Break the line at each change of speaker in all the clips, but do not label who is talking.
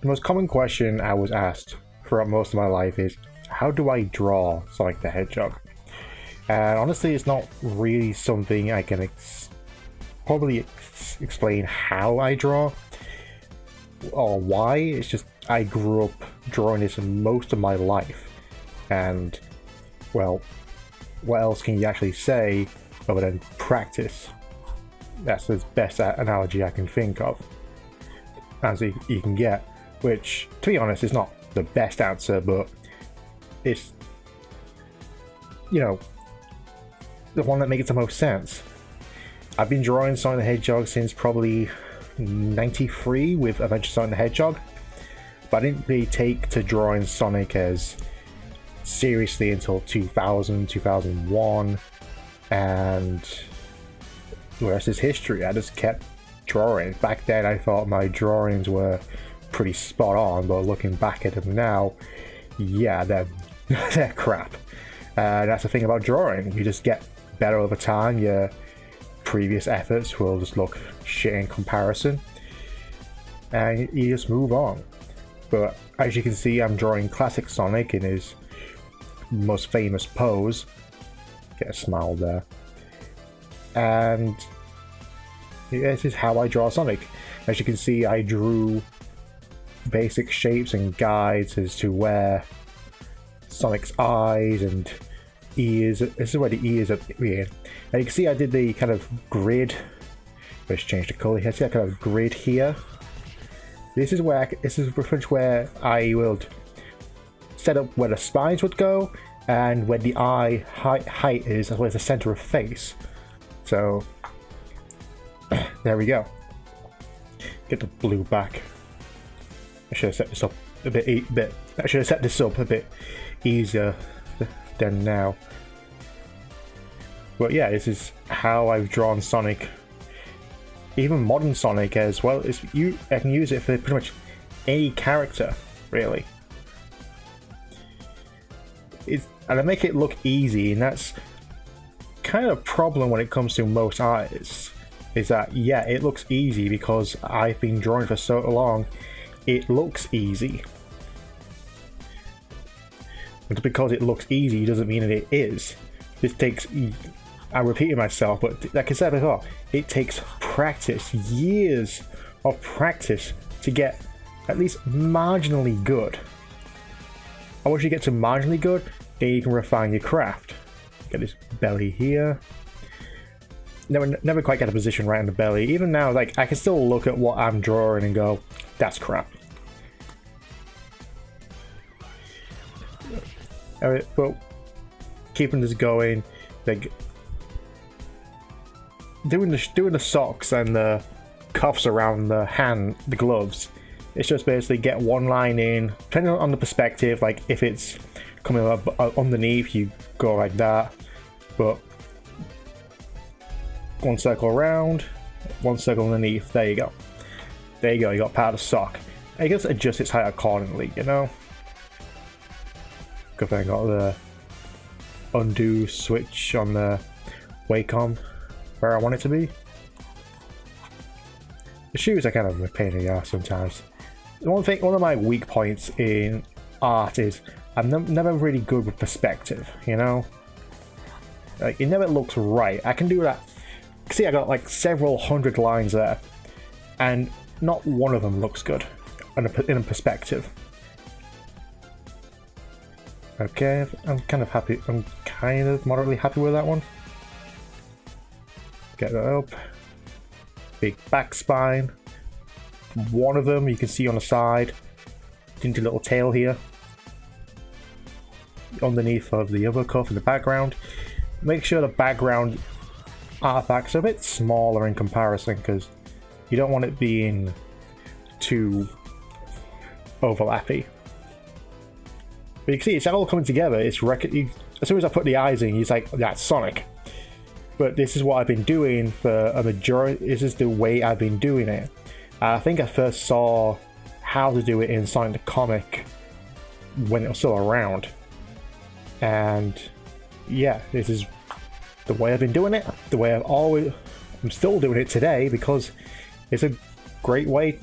The most common question I was asked throughout most of my life is, how do I draw Sonic the Hedgehog? And honestly, it's not really something I can probably explain how I draw or why. It's just I grew up drawing this most of my life, and well, what else can you actually say other than practice? That's the best analogy I can think of as you can get, which, to be honest, is not the best answer, but it's, you know, the one that makes the most sense. I've been drawing Sonic the Hedgehog since probably 93 with Adventure Sonic the Hedgehog, but I didn't really take to drawing Sonic as seriously until 2000, 2001, and the rest is history. I just kept drawing. Back then I thought my drawings were pretty spot on, but looking back at them now, yeah, they're crap. That's the thing about drawing, you just get better over time. Your previous efforts will just look shit in comparison, and you just move on. But as you can see, I'm drawing classic Sonic in his most famous pose. Get a smile there. And this is how I draw Sonic. As you can see, I drew basic shapes and guides as to where Sonic's eyes and ears. This is where the ears are here. And you can see I did the kind of grid. Let's change the color here. See that kind of grid here. This is where where I will set up where the spines would go and where the eye height is, as well as the center of face. So there we go. Get the blue back. I should have set this up a bit. I should have set this up a bit easier than now. But yeah, this is how I've drawn Sonic. Even modern Sonic as well. I can use it for pretty much any character, really. And I make it look easy, and that's kind of a problem when it comes to most artists. Is that, yeah, it looks easy because I've been drawing for so long. It looks easy. But because it looks easy doesn't mean that it is. This takes, I'm repeating myself, but like I said before, it takes practice, years of practice to get at least marginally good. And once you get to marginally good, then you can refine your craft. Get this belly here. Never quite get a position right in the belly. Even now, like, I can still look at what I'm drawing and go, that's crap. Alright, but keeping this going, like doing the socks and the cuffs around the gloves. It's just basically get one line in, depending on the perspective. Like if it's coming up underneath, you go like that. But one circle around, one circle underneath. There you go. There you go. You got part of the sock. I guess adjust its height accordingly. You know. Good thing I got the undo switch on the Wacom where I want it to be. The shoes are kind of a pain in the ass sometimes. One of my weak points in art is I'm never really good with perspective, you know? Like, it never looks right. I can do that. See, I got like several hundred lines there, and not one of them looks good in a perspective. Okay, I'm kind of happy. I'm kind of moderately happy with that one. Get that up. Big back spine. One of them you can see on the side. Into little tail here. Underneath of the other cuff in the background. Make sure the background artifacts are a bit smaller in comparison, because you don't want it being too overlappy. But you can see it's all coming together. It's as soon as I put the eyes in, he's like, that's Sonic. But this is what I've been doing for a majority. This is the way I've been doing it. I think I first saw how to do it in Sonic the Comic when it was still around. And yeah, this is the way I've been doing it. The way I'm still doing it today, because it's a great way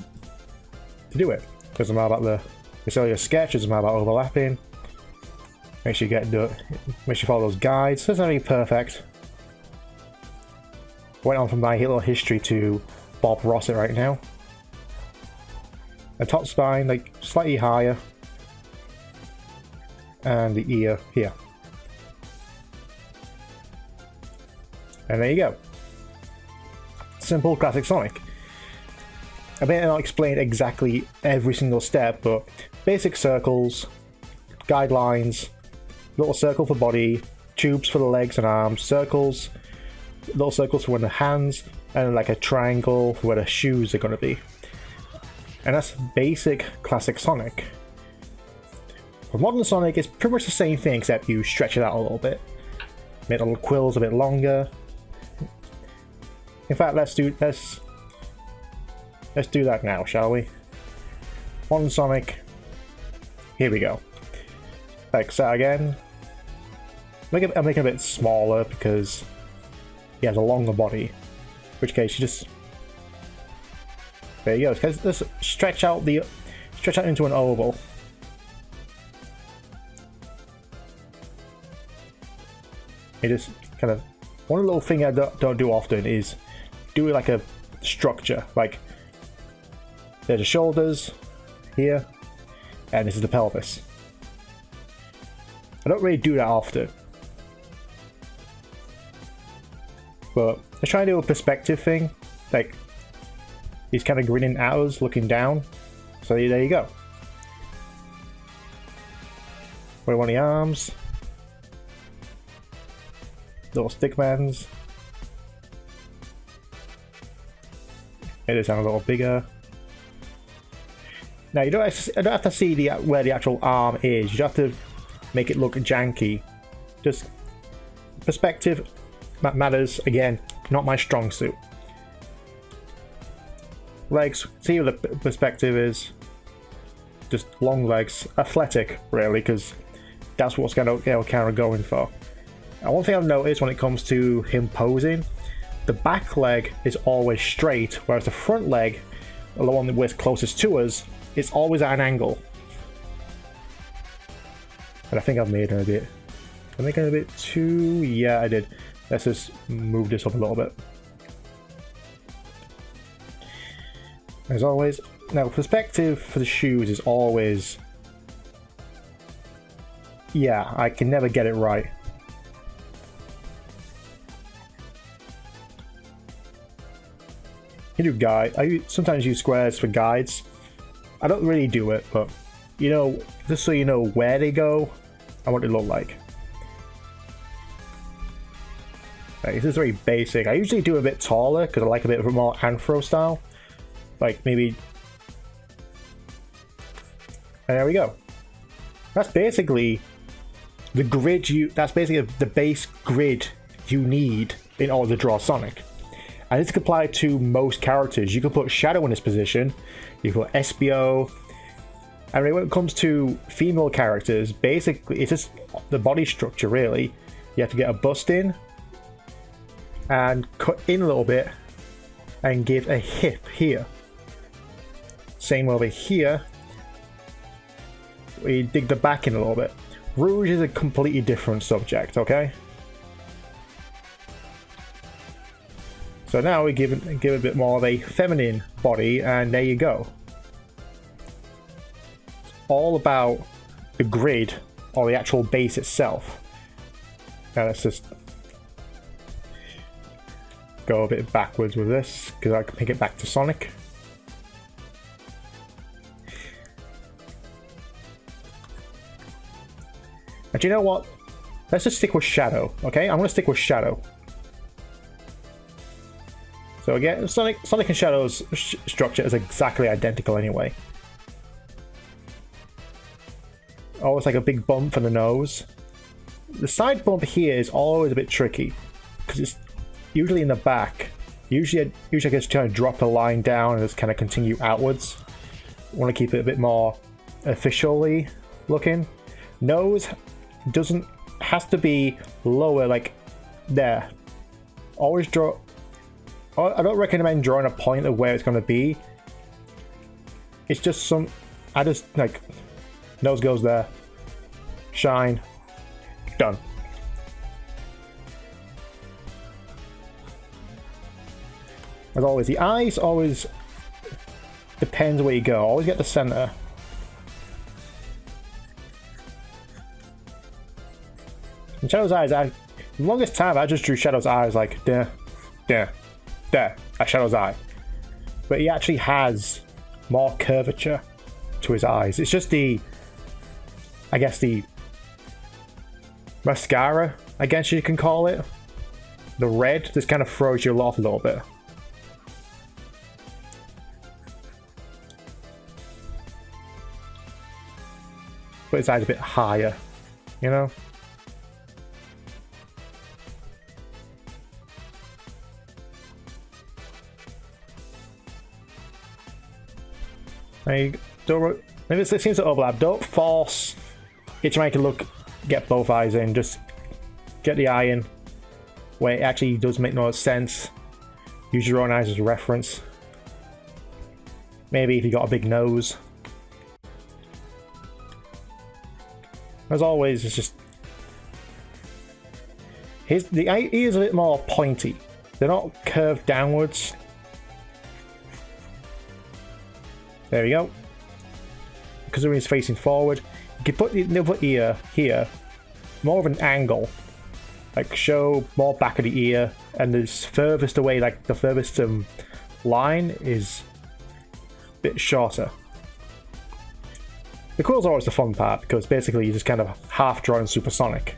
to do it. Doesn't matter about the cellular sketch, doesn't matter about overlapping. Make sure you make sure you follow those guides. Doesn't have to be perfect. Went on from my little history to Bob Ross it right now. The top spine, like, slightly higher. And the ear here. And there you go. Simple classic Sonic. I may not explain exactly every single step, but basic circles, guidelines, little circle for body, tubes for the legs and arms, circles, little circles for the hands, and like a triangle for where the shoes are going to be. And that's basic classic Sonic. For modern Sonic, it's pretty much the same thing, except you stretch it out a little bit. Make the little quills a bit longer. In fact, let's do that now, shall we? Modern Sonic. Here we go. Like that again. I'm making it a bit smaller because he has a longer body. In which case, you just there you go. Let's stretch out into an oval. It just kind of one little thing I don't do often is do like a structure. Like there's the shoulders here, and this is the pelvis. I don't really do that often, but I try to do a perspective thing. Like he's kind of grinning at us, looking down. So there you go. We want the arms, little stickmans. It is a little bigger. Now you don't have to see where the actual arm is. You just have to make it look janky. Just perspective matters. Again, not my strong suit. Legs. See what the perspective is. Just long legs. Athletic, really, because that's what's kind of going for. Now, one thing I've noticed when it comes to him posing, the back leg is always straight, whereas the front leg, the one that's closest to us, is always at an angle. And I think I've made it a bit. Did I make it a bit too? Yeah, I did. Let's just move this up a little bit. As always, now perspective for the shoes is always. Yeah, I can never get it right. You do guide. I sometimes use squares for guides. I don't really do it, but you know, just so you know where they go and what they look like. Like, this is very basic. I usually do a bit taller because I like a bit of a more Anthro style. Like maybe. And there we go. That's basically the grid that's basically the base grid you need in order to draw Sonic. And this can apply to most characters. You can put Shadow in this position. You can put SBO. I mean, when it comes to female characters, basically it's just the body structure, really. You have to get a bust in and cut in a little bit and give a hip here. Same over here. We dig the back in a little bit. Rouge is a completely different subject, okay? So now we give a bit more of a feminine body, and there you go. It's all about the grid or the actual base itself. Now let's just go a bit backwards with this because I can pick it back to Sonic. And you know what? Let's just stick with Shadow, okay? I'm going to stick with Shadow. So again, Sonic and Shadow's structure is exactly identical anyway. Always like a big bump for the nose. The side bump here is always a bit tricky because it's usually in the back. Usually I just try to drop a line down and just kind of continue outwards. Want to keep it a bit more officially looking. Nose has to be lower, like there. Always draw. I don't recommend drawing a point of where it's going to be. It's just I just, like, nose goes there. Shine. Done. As always, the eyes always depends where you go. Always get the center. And Shadow's eyes, the longest time I just drew Shadow's eyes like there, there, there, a Shadow's eye. But he actually has more curvature to his eyes. It's just the, I guess the mascara, I guess you can call it. The red just kind of throws you off a little bit. But his eyes a bit higher, you know? Maybe it seems to overlap. Don't force it to make it get both eyes in. Just get the eye in where it actually does make no sense. Use your own eyes as a reference. Maybe if you got a big nose. As always, it's just the ears are a bit more pointy. They're not curved downwards. There we go. Because when he's facing forward, you can put the other ear here, more of an angle, like show more back of the ear, and the furthest away, like the furthest line is a bit shorter. The quill's always the fun part because basically you just kind of half drawing supersonic.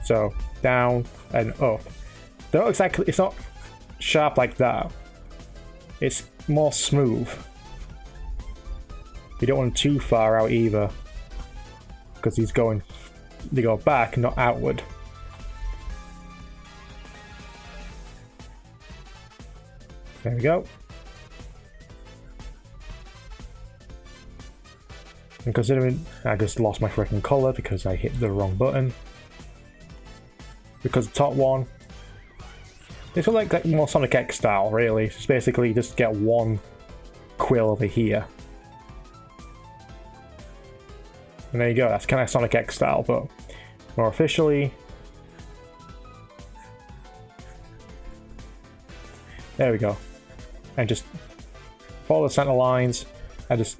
So down and up. They're not exactly. It's not sharp like that. It's more smooth. You don't want too far out either, because they go back, not outward. There we go. And considering I just lost my freaking color because I hit the wrong button. Because the top one, it's like more Sonic X style, really. It's basically just get one quill over here. And there you go, that's kind of Sonic X style, but more officially. There we go. And just follow the center lines and just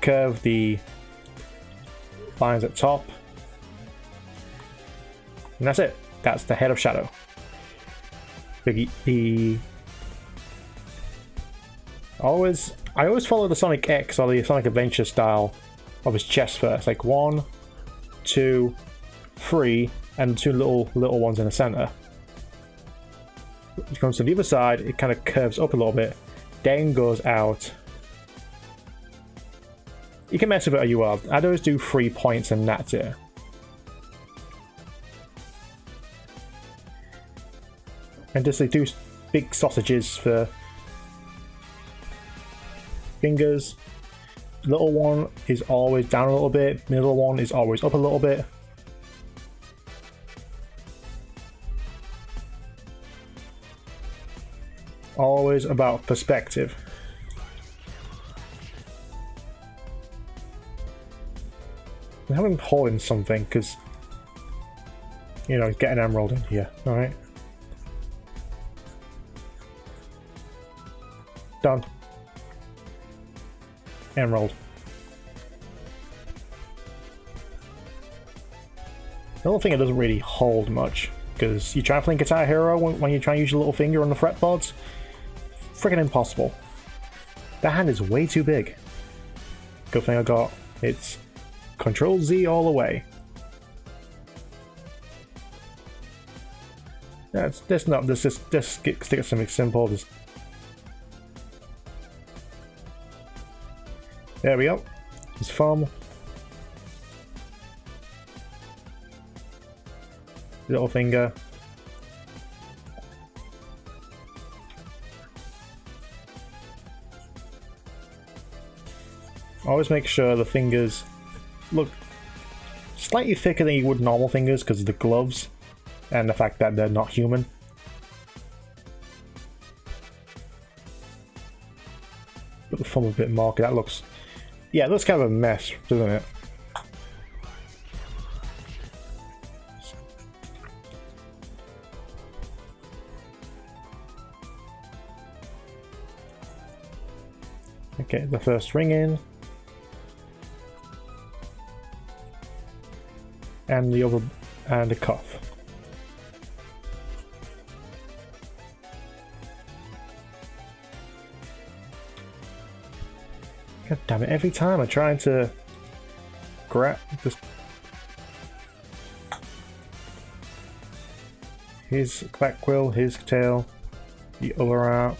curve the lines at top. And that's it. That's the head of Shadow. I always follow the Sonic X or the Sonic Adventure style of his chest first, like 1, 2, 3, and 2 little ones in the center. It comes to the other side, it kind of curves up a little bit, then goes out. You can mess with it as you will. I'd always do 3 points and that's it. And just like do big sausages for fingers. Little one is always down a little bit, middle one is always up a little bit. Always about perspective. I'm having holding something because, you know, get an emerald in here, alright? Done. Emerald. The other thing, it doesn't really hold much, because you try playing Guitar Hero when you try and use your little finger on the fretboards, freaking impossible. That hand is way too big. Good thing I got, it's Control Z all the way. Let's just stick with something simple. There we go. His thumb. Little finger. Always make sure the fingers look slightly thicker than you would normal fingers because of the gloves and the fact that they're not human. Put the thumb a bit more, 'cause that looks Yeah, it looks kind of a mess, doesn't it? Okay, the first ring in. And the other, and the cuff. God damn it, every time I'm trying to grab this. His back quill, his tail, the other out.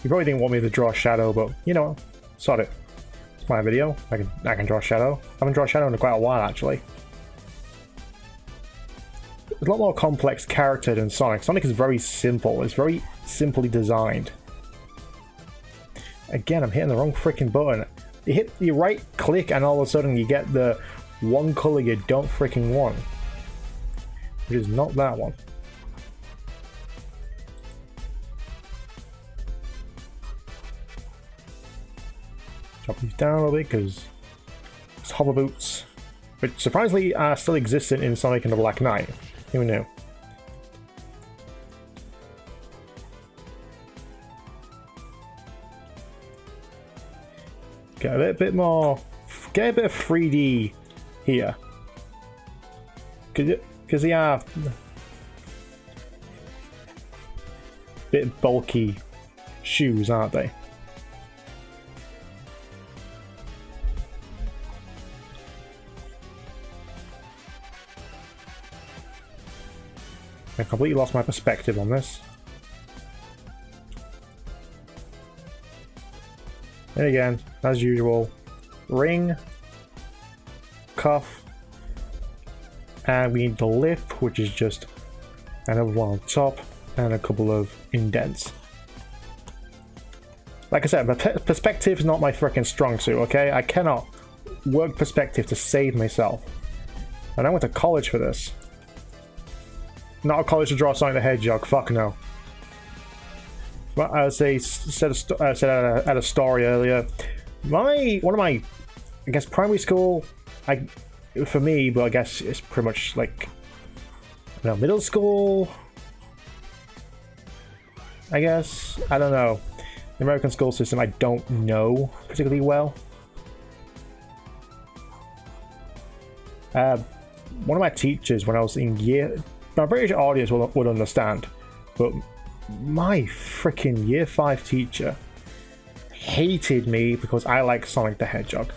You probably didn't want me to draw a shadow, but you know what? Sod it. It's my video. I can draw a shadow. I haven't drawn a shadow in quite a while actually. It's a lot more complex character than Sonic. Sonic is very simple. It's very simply designed. Again, I'm hitting the wrong freaking button. You hit the right click and all of a sudden you get the one color you don't freaking want. Which is not that one. Drop these down a little bit because it's hover boots, which surprisingly are still existent in Sonic and the Black Knight. Who knew? Get a bit more, get a bit of 3D here, because they are a bit bulky shoes, aren't they? I completely lost my perspective on this. And again, as usual, ring, cuff, and we need the lip, which is just another one on top, and a couple of indents. Like I said, perspective is not my freaking strong suit, okay? I cannot work perspective to save myself. And I went to college for this. Not a college to draw Sonic the Hedgehog, fuck no. But as I said at a story earlier, one of my, I guess, primary school, for me, but I guess it's pretty much like, you know, middle school, I guess. I don't know. The American school system I don't know particularly well. One of my teachers when I was in year, my British audience would understand, but my freaking year 5 teacher hated me because I like Sonic the Hedgehog.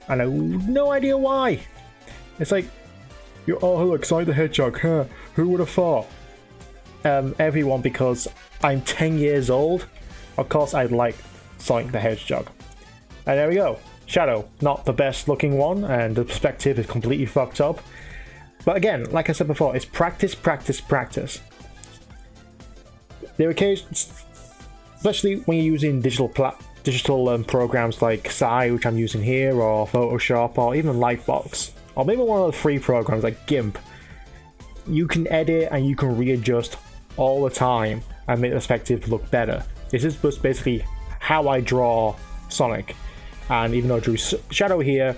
And I have no idea why. It's like, you're all like Sonic the Hedgehog, huh? Who would have thought? Everyone, because I'm 10 years old, of course I'd like Sonic the Hedgehog. And there we go. Shadow, not the best looking one, and the perspective is completely fucked up. But again, like I said before, it's practice, practice, practice. There are occasions, especially when you're using digital programs like Sai, which I'm using here, or Photoshop, or even Lightbox, or maybe one of the free programs like GIMP. You can edit and you can readjust all the time and make the perspective look better. This is just basically how I draw Sonic. And even though I drew Shadow here,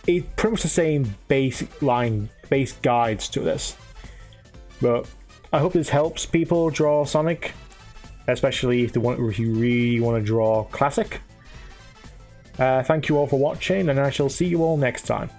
it's pretty much the same base guides to this. But I hope this helps people draw Sonic, especially if you really want to draw classic. Thank you all for watching, and I shall see you all next time.